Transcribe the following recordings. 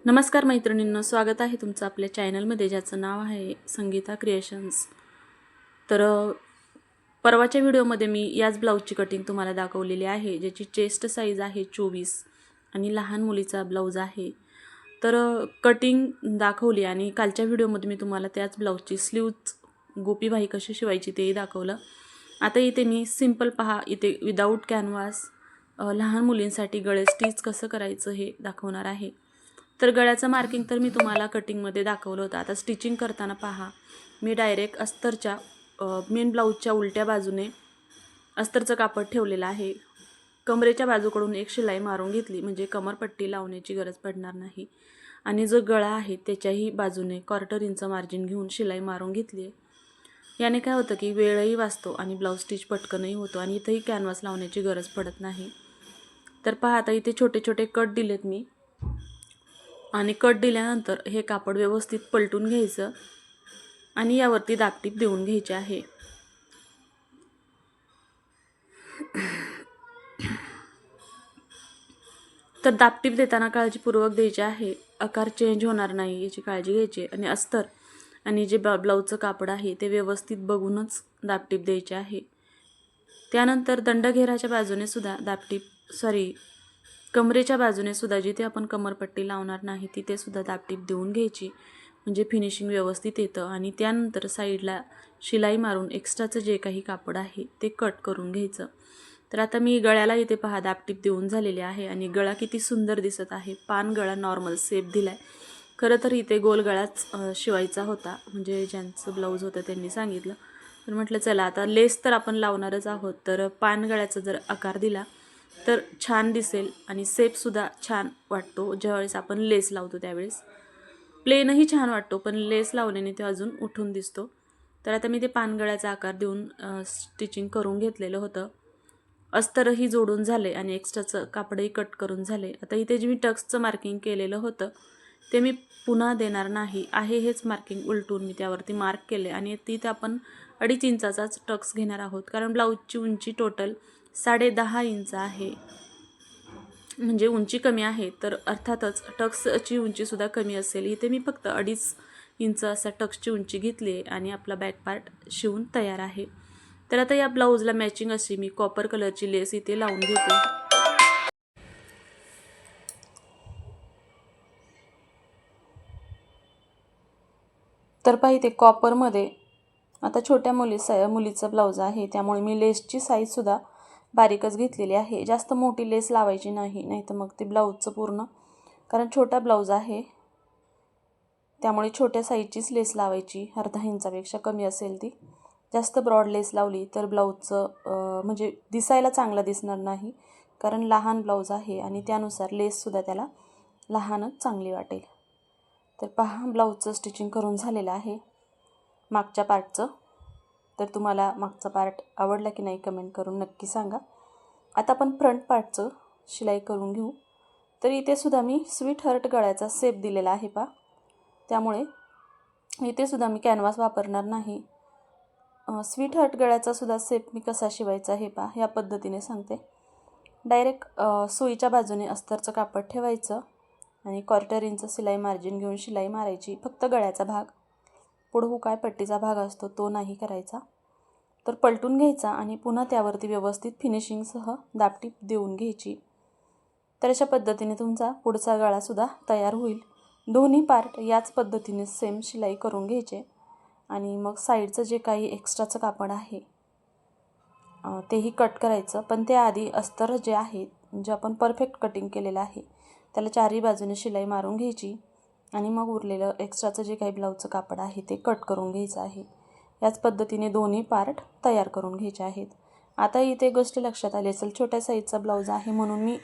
नमस्कार मैत्रिणींनो, स्वागत आहे तुमचं आपल्या चॅनलमध्ये ज्याचं नाव आहे संगीता क्रिएशन्स। तर परवाच्या व्हिडिओमध्ये मी याच ब्लाऊजची कटिंग तुम्हाला दाखवलेली आहे, ज्याची चेस्ट साईज आहे 24 आणि लहान मुलीचा ब्लाऊज आहे। तर कटिंग दाखवली आणि कालच्या व्हिडिओमध्ये मी तुम्हाला त्याच ब्लाऊजची स्लीव्ज गोपीबाई कशी शिवायची तेही दाखवलं। आता इथे मी सिंपल पहा, इथे विदाऊट कॅनव्हास लहान मुलींसाठी गळे स्टिच कसं करायचं हे दाखवणार आहे। तर गळ्याचं मार्किंग तर मी तुम्हाला कटिंगमध्ये दाखवलं होतं। आता स्टिचिंग करताना पहा, मी डायरेक्ट अस्तरच्या मेन ब्लाऊजच्या उलट्या बाजूने अस्तरचं कापड ठेवलेलं आहे। कमरेच्या बाजूकडून एक शिलाई मारून घेतली, म्हणजे कमरपट्टी लावण्याची गरज पडणार नाही। आणि जो गळा आहे त्याच्याही बाजूने 1/4 इंच मार्जिन घेऊन शिलाई मारून घेतली आहे। याने काय होतं की वेळही वाचतो आणि ब्लाऊज स्टिच पटकनही होतो आणि इथेही कॅनव्हास लावण्याची गरज पडत नाही। तर पहा, आता इथे छोटे छोटे कट दिलेत मी आणि कट दिल्यानंतर हे कापड व्यवस्थित पलटून घ्यायचं आणि यावरती दाबटीप देऊन घ्यायची आहे। तर दाबटीप देताना काळजीपूर्वक द्यायची आहे, आकार चेंज होणार नाही याची काळजी घ्यायची आणि अस्तर आणि जे ब्लाऊजचं कापड आहे ते व्यवस्थित बघूनच दाबटीप द्यायची आहे। त्यानंतर दंडघेराच्या बाजूने सुद्धा कमरेच्या बाजूने सुद्धा जिथे आपण कमरपट्टी लावणार नाही तिथे सुद्धा दाबटीप देऊन घ्यायची, म्हणजे फिनिशिंग व्यवस्थित येतं। आणि त्यानंतर साईडला शिलाई मारून एक्स्ट्राचं जे काही कापड आहे ते कट करून घ्यायचं। तर आता मी गळ्याला इथे पहा दाबटीप देऊन झालेली आहे आणि गळा किती सुंदर दिसत आहे। पान गळा नॉर्मल सेप दिलाय। खरं तर इथे गोल गळाच शिवायचा होता, म्हणजे ज्यांचं ब्लाऊज होतं त्यांनी सांगितलं। तर म्हटलं चला आता लेस तर आपण लावणारच आहोत, तर पान गळ्याचा जर आकार दिला तर छान दिसेल आणि सेपसुद्धा छान वाटतो ज्यावेळेस आपण लेस लावतो त्यावेळेस। प्लेनही छान वाटतो पण लेस लावल्याने ते अजून उठून दिसतो। तर आता मी ते पानगळ्याचा आकार देऊन स्टिचिंग करून घेतलेलं होतं। अस्तरही जोडून झाले आणि एक्स्ट्राचं कापडही कट करून झाले। आता इथे जे मी टक्सचं मार्किंग केलेलं होतं ते मी पुन्हा देणार नाही आहे, हेच मार्किंग उलटून मी त्यावरती मार्क केले आणि तिथे आपण 2.5 इंचाचाच टक्स घेणार आहोत, कारण ब्लाऊजची उंची टोटल 10.5 इंच आहे, म्हणजे उंची कमी आहे। तर अर्थातच टक्सची उंचीसुद्धा कमी असेल। इथे मी फक्त 2.5 इंच असा टक्सची उंची घेतली आहे आणि आपला बॅक पार्ट शिवून तयार आहे। तर आता या ब्लाऊजला मॅचिंग अशी मी कॉपर कलरची लेस इथे लावून घेते। तर पहा, इथे कॉपरमध्ये आता छोट्या मुलीचा ब्लाऊज आहे त्यामुळे मी लेसची साईजसुद्धा बारीकच घेतलेली आहे। जास्त मोठी लेस लावायची नाही, नाहीतर मग ते ब्लाऊजचं पूर्ण, कारण छोटा ब्लाऊज आहे त्यामुळे छोट्या साईजचीच लेस लावायची, 1/2 इंचापेक्षा कमी असेल ती। जास्त ब्रॉड लेस लावली तर ब्लाऊजचं म्हणजे दिसायला चांगलं दिसणार नाही, कारण लहान ब्लाऊज आहे आणि त्यानुसार लेससुद्धा त्याला लहानच चांगली वाटेल। तर पहा, ब्लाऊजचं स्टिचिंग करून झालेलं आहे मागच्या पार्टचं। तर तुम्हाला मागचा पार्ट आवडला की नाही कमेंट करून नक्की सांगा। आता आपण फ्रंट पार्टचं शिलाई करून घेऊ। तर इथे सुद्धा मी स्वीट हार्ट गळ्याचा सेप दिलेला आहे पहा, त्यामुळे इथे सुद्धा मी कॅनव्हास वापरणार नाही। स्वीट हार्ट गळ्याचा सुद्धा सेप मी कसा शिवायचा हे पहा, या पद्धतीने सांगते। डायरेक्ट सुईच्या बाजूने अस्तरचं कापड ठेवायचं आणि 1/4 इंच शिलाई मार्जिन घेऊन शिलाई मारायची, फक्त गळ्याचा भाग, पुढं हुकाय पट्टीचा भाग असतो तो नाही करायचा। तर पलटून घ्यायचा आणि पुन्हा त्यावरती व्यवस्थित फिनिशिंगसह दाबटीप देऊन घ्यायची। तर अशा पद्धतीने तुमचा पुढचा गळासुद्धा तयार होईल। दोन्ही पार्ट याच पद्धतीने सेम शिलाई करून घ्यायचे आणि मग साईडचं जे काही एक्स्ट्राचं कापड आहे तेही कट करायचं, पण त्याआधी अस्तर जे आहे जे आपण परफेक्ट कटिंग केलेलं आहे त्याला चारही बाजूने शिलाई मारून घ्यायची आणि मग उरलेलं एक्स्ट्राचं जे काही ब्लाऊजचं कापड आहे ते कट करून घ्यायचं आहे। याच पद्धतीने दोन्ही पार्ट तयार करून घ्यायचे आहेत। आता इथे गोष्ट लक्षात आली असेल, छोट्या साईजचा ब्लाऊज आहे म्हणून मी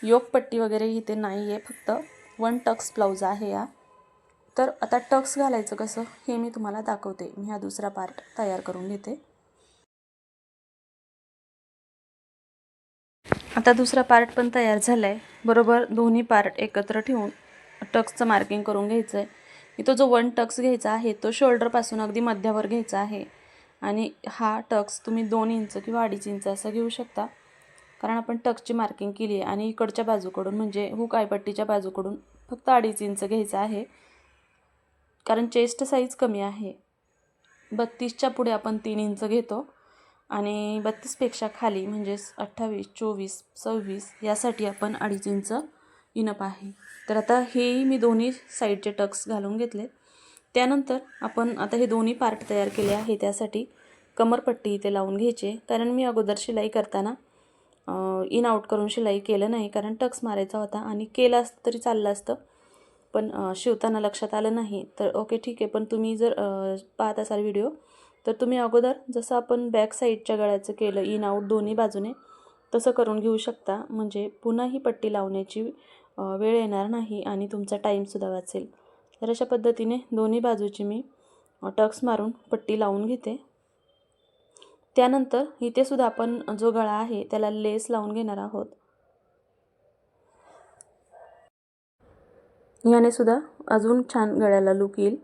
योगपट्टी वगैरे इथे नाही आहे, फक्त 1 टक्स ब्लाऊज आहे या। तर आता टक्स घालायचं कसं हे मी तुम्हाला दाखवते। मी हा दुसरा पार्ट तयार करून घेते। आता दुसरा पार्ट पण तयार झाला आहे। बरोबर दोन्ही पार्ट एकत्र ठेवून टक्सचं मार्किंग करून घ्यायचं आहे। इथं जो 1 टक्स घ्यायचा आहे तो शोल्डरपासून अगदी मध्यावर घ्यायचा आहे आणि हा टक्स तुम्ही 2 इंच किंवा 2.5 इंच असं घेऊ शकता, कारण आपण टक्सची मार्किंग केली आहे। आणि इकडच्या बाजूकडून म्हणजे हुक आयपट्टीच्या बाजूकडून फक्त 2.5 इंच घ्यायचं आहे, कारण चेस्ट साईज कमी आहे. 32च्या पुढे आपण 3 इंच घेतो आणि 32पेक्षा खाली म्हणजेच 28, 24, 26 यासाठी आपण 2.5 इंच इनफ आहे. तर आता हेही मी दोन्ही साईडचे टक्स घालून घेतले. त्यानंतर आपण आता हे दोन्ही पार्ट तयार केले आहे. त्यासाठी कमरपट्टी इथे लावून घ्यायची, कारण मी अगोदर शिलाई करताना इन आउट करून शिलाई केलं नाही, कारण टक्स मारायचा होता आणि केलं असतं तरी चाललं असतं, पण शिवताना लक्षात आलं नाही. तर ओके ठीक आहे, पण तुम्ही जर पाहत असाल व्हिडिओ तर तुम्ही अगोदर जसं आपण बॅक साईडच्या गळ्याचं केलं इन आउट दोन्ही बाजूने तसं करून घेऊ शकता, म्हणजे पुन्हा ही पट्टी लावण्याची वेळ येणार नाही आणि तुमचा टाईमसुद्धा वाचेल. तर अशा पद्धतीने दोन्ही बाजूची मी टक्स मारून पट्टी लावून घेते. त्यानंतर इथे सुद्धा आपण जो गळा आहे त्याला लेस लावून घेणार आहोत. याने सुद्धा अजून छान गळ्याला लुक येईल.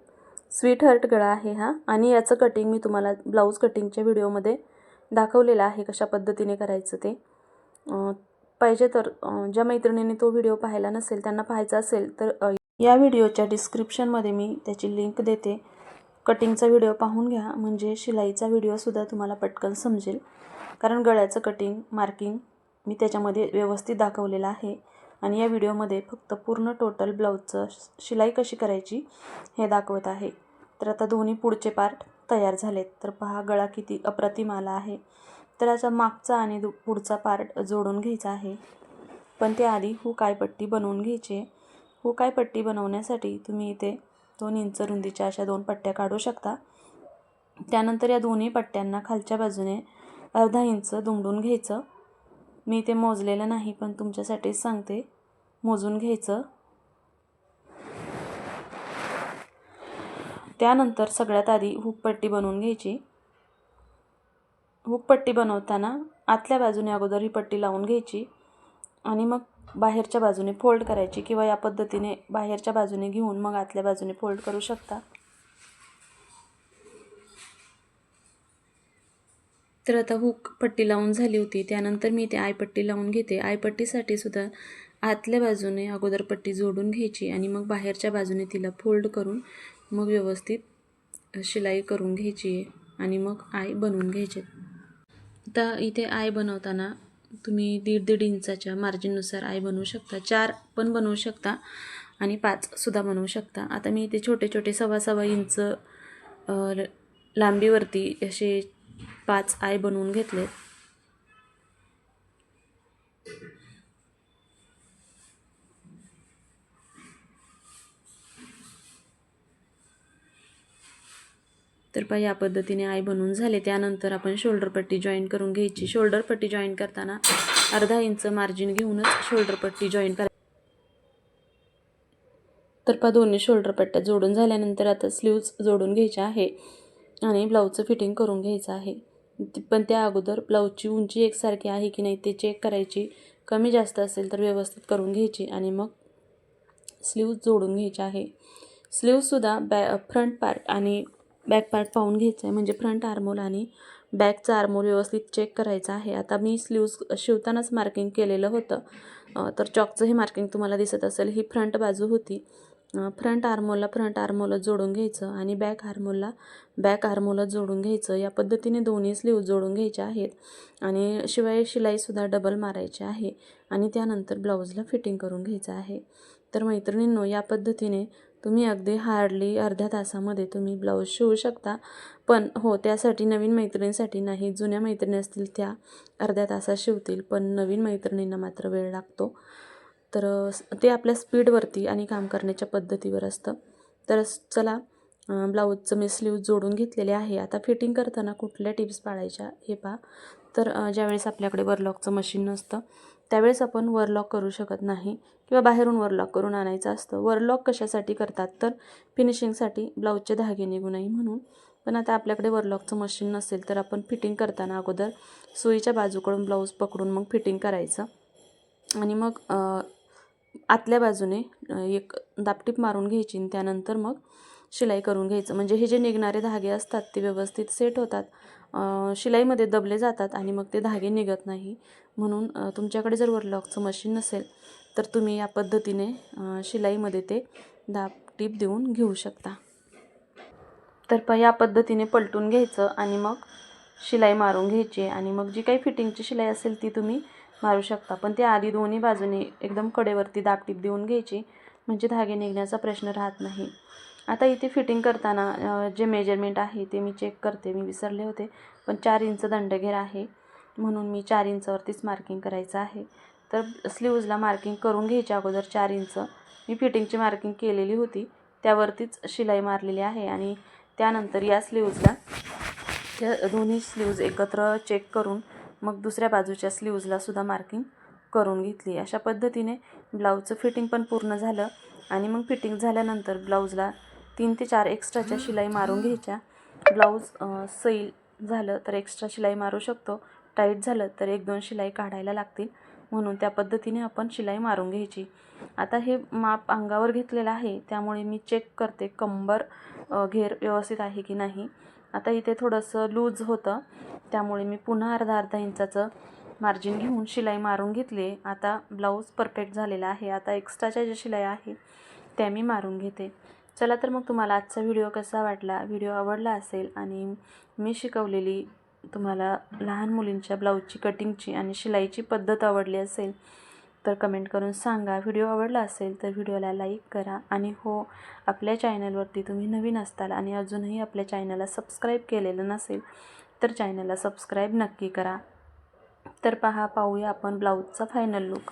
स्वीट हार्ट गळा आहे हा, आणि याचं कटिंग मी तुम्हाला ब्लाऊज कटिंगच्या व्हिडिओमध्ये दाखवलेलं आहे कशा पद्धतीने करायचं ते. पाहिजे तर ज्या मैत्रिणींनी तो व्हिडिओ पाहिला नसेल त्यांना पाहायचा असेल तर या व्हिडिओच्या डिस्क्रिप्शनमध्ये मी त्याची लिंक देते. कटिंगचा व्हिडिओ पाहून घ्या, म्हणजे शिलाईचा व्हिडिओसुद्धा तुम्हाला पटकन समजेल, कारण गळ्याचं कटिंग मार्किंग मी त्याच्यामध्ये व्यवस्थित दाखवलेलं आहे. आणि या व्हिडिओमध्ये फक्त पूर्ण टोटल ब्लाऊजचं शिलाई कशी करायची हे दाखवत आहे. तर आता दोन्ही पुढचे पार्ट तयार झालेत. तर पहा गळा किती अप्रतिम आला आहे. तर याचा मागचा आणि पुढचा पार्ट जोडून घ्यायचा आहे, पण त्याआधी हुक पट्टी बनवून घ्यायची. हुक पट्टी बनवण्यासाठी तुम्ही इथे 2 इंच रुंदीच्या अशा 2 पट्ट्या काढू शकता. त्यानंतर या दोन्ही पट्ट्यांना खालच्या बाजूने अर्धा इंच दुमडून घ्यायचं. मी ते मोजलेलं नाही, पण तुमच्यासाठीच सांगते, मोजून घ्यायचं. त्यानंतर सगळ्यात आधी हुकपट्टी बनवून घ्यायची. हुकपट्टी बनवताना आतल्या बाजूने अगोदर ही पट्टी लावून घ्यायची आणि मग बाहेरच्या बाजूने फोल्ड करायची, किंवा या पद्धतीने बाहेरच्या बाजूने घेऊन मग आतल्या बाजूने फोल्ड करू शकता. तर आता हुक पट्टी लावून झाली होती. त्यानंतर मी इथे आयपट्टी लावून घेते. आयपट्टीसाठी सुद्धा आतल्या बाजूने अगोदर पट्टी जोडून घ्यायची आणि मग बाहेरच्या बाजूने तिला फोल्ड करून मग व्यवस्थित शिलाई करून घ्यायची आहे आणि मग आय बनवून घ्यायचे. आता इथे आय बनवताना तुम्ही 1.5 इंचाच्या मार्जिननुसार आय बनवू शकता. 4 पण बनवू शकता आणि 5सुद्धा बनवू शकता. आता मी इथे छोटे छोटे 1.25 इंच लांबीवरती असे 5 आय बनवून घेतले. तर पहा या पद्धतीने आय बनवून झाले. त्यानंतर आपण शोल्डर पट्टी जॉईन करून घ्यायची. शोल्डर पट्टी जॉईन करताना अर्धा इंच मार्जिन घेऊनच शोल्डर पट्टी जॉईन करायची. तर पहा दोन्ही शोल्डर पट्ट्या जोडून झाल्यानंतर आता स्लीव्ज जोडून घ्यायच्या आहे आणि ब्लाऊजचं फिटिंग करून घ्यायचं आहे. पण त्या अगोदर ब्लाऊजची उंची एकसारखी आहे की नाही ते चेक करायची. कमी जास्त असेल तर व्यवस्थित करून घ्यायची आणि मग स्लीव्ज जोडून घ्यायची आहे. स्लीव्जसुद्धा फ्रंट पार्ट आणि बॅक पार्ट पाहून घ्यायचं आहे, म्हणजे फ्रंट आर्मोल आणि बॅकचा आर्मोल व्यवस्थित चेक करायचा आहे. आता मी स्लीव्ज शिवतानाच मार्किंग केलेलं होतं, तर चॉकचं हे मार्किंग तुम्हाला दिसत असेल. ही फ्रंट बाजू होती. फ्रंट आर्मोलच जोडून घ्यायचं आणि बॅक आर्मोलच जोडून घ्यायचं. या पद्धतीने दोन्ही स्लीव्ज जोडून घ्यायच्या आहेत आणि शिवाय शिलाईसुद्धा डबल मारायची आहे आणि त्यानंतर ब्लाऊजला फिटिंग करून घ्यायचं आहे. तर मैत्रिणींनो, या पद्धतीने तुम्ही अगदी हार्डली अर्ध्या तासामध्ये तुम्ही ब्लाऊज शिवू शकता. पण हो, त्यासाठी नवीन मैत्रिणींसाठी नाही, जुन्या मैत्रिणी असतील त्या अर्ध्या तासात शिवतील, पण नवीन मैत्रिणींना मात्र वेळ लागतो. तर ते आपल्या स्पीडवरती आणि काम करण्याच्या पद्धतीवर असतं. तर चला, ब्लाऊजचं मी स्लीव्ज जोडून घेतलेले आहे. आता फिटिंग करताना कुठल्या टिप्स पाळायच्या हे पहा. तर ज्यावेळेस आपल्याकडे वरलॉकचं मशीन नसतं त्यावेळेस आपण वरलॉक करू शकत नाही, किंवा बाहेरून वरलॉक करून आणायचं असतं. वरलॉक कशासाठी करतात तर फिनिशिंगसाठी, ब्लाऊजचे धागे निघू नये म्हणून. पण आता आपल्याकडे वरलॉकचं मशीन नसेल तर आपण फिटिंग करताना अगोदर सुईच्या बाजूकडून ब्लाऊज पकडून मग फिटिंग करायचं आणि मग आतल्या बाजूने एक दापटीप मारून घ्यायची आणि त्यानंतर मग शिलाई करून घ्यायचं. म्हणजे हे जे निघणारे धागे असतात ते व्यवस्थित सेट होतात, शिलाईमध्ये दबले जातात आणि मग ते धागे निघत नाही. म्हणून तुमच्याकडे जर वरलॉकचं मशीन नसेल तर तुम्ही या पद्धतीने शिलाईमध्ये ते दाब टीप देऊन घेऊ शकता. तर या पद्धतीने पलटून घ्यायचं आणि मग शिलाई मारून घ्यायची आणि मग जी काही फिटिंगची शिलाई असेल ती तुम्ही मारू शकता. पण ते आधी दोन्ही बाजूने एकदम कडेवरती दाब टीप देऊन घ्यायची, म्हणजे धागे निघण्याचा प्रश्न राहत नाही. आता इथे फिटिंग करताना जे मेजरमेंट आहे ते मी चेक करते, मी विसरले होते. पण 4 इंच दंडघेर आहे म्हणून मी 4 इंचवरतीच मार्किंग करायचं आहे. तर स्लीव्जला मार्किंग करून घ्यायच्या अगोदर 4 इंच मी फिटिंगची मार्किंग केलेली होती त्यावरतीच शिलाई मारलेली आहे आणि त्यानंतर या स्लीव्जला त्या दोन्ही स्लीव्ज एकत्र चेक करून मग दुसऱ्या बाजूच्या स्लीव्जला सुद्धा मार्किंग करून घेतली. अशा पद्धतीने ब्लाऊजचं फिटिंग पण पूर्ण झालं आणि मग फिटिंग झाल्यानंतर ब्लाऊजला 3 ते 4 एक्स्ट्राच्या शिलाई मारून घ्यायच्या. ब्लाऊज सैल झालं तर एक्स्ट्रा शिलाई मारू शकतो, टाईट झालं तर 1-2 शिलाई काढायला लागतील, म्हणून त्या पद्धतीने आपण शिलाई मारून घ्यायची. आता हे माप अंगावर घेतलेलं आहे त्यामुळे मी चेक करते कंबर घेर व्यवस्थित आहे की नाही. आता इथे थोडंसं लूज होतं त्यामुळे मी पुन्हा अर्धा इंचाचं मार्जिन घेऊन शिलाई मारून घेतली. आता ब्लाऊज परफेक्ट झालेला आहे. आता एक्स्ट्राच्या ज्या शिलाई आहे त्या मी मारून घेते. चला तर मग तुम्हाला आजचा व्हिडिओ कसा वाटला, व्हिडिओ आवडला असेल आणि मी शिकवलेली तुम्हाला लहान मुलींच्या ब्लाऊजची कटिंगची आणि शिलाईची पद्धत आवडली असेल तर कमेंट करून सांगा. व्हिडिओ आवडला असेल तर व्हिडिओला लाईक करा आणि हो, आपल्या चॅनलवरती तुम्ही नवीन असताल आणि अजूनही आपल्या चॅनलला सबस्क्राईब केलेलं नसेल तर चॅनलला सबस्क्राईब नक्की करा. तर पाहूया आपण ब्लाऊजचा फायनल लूक.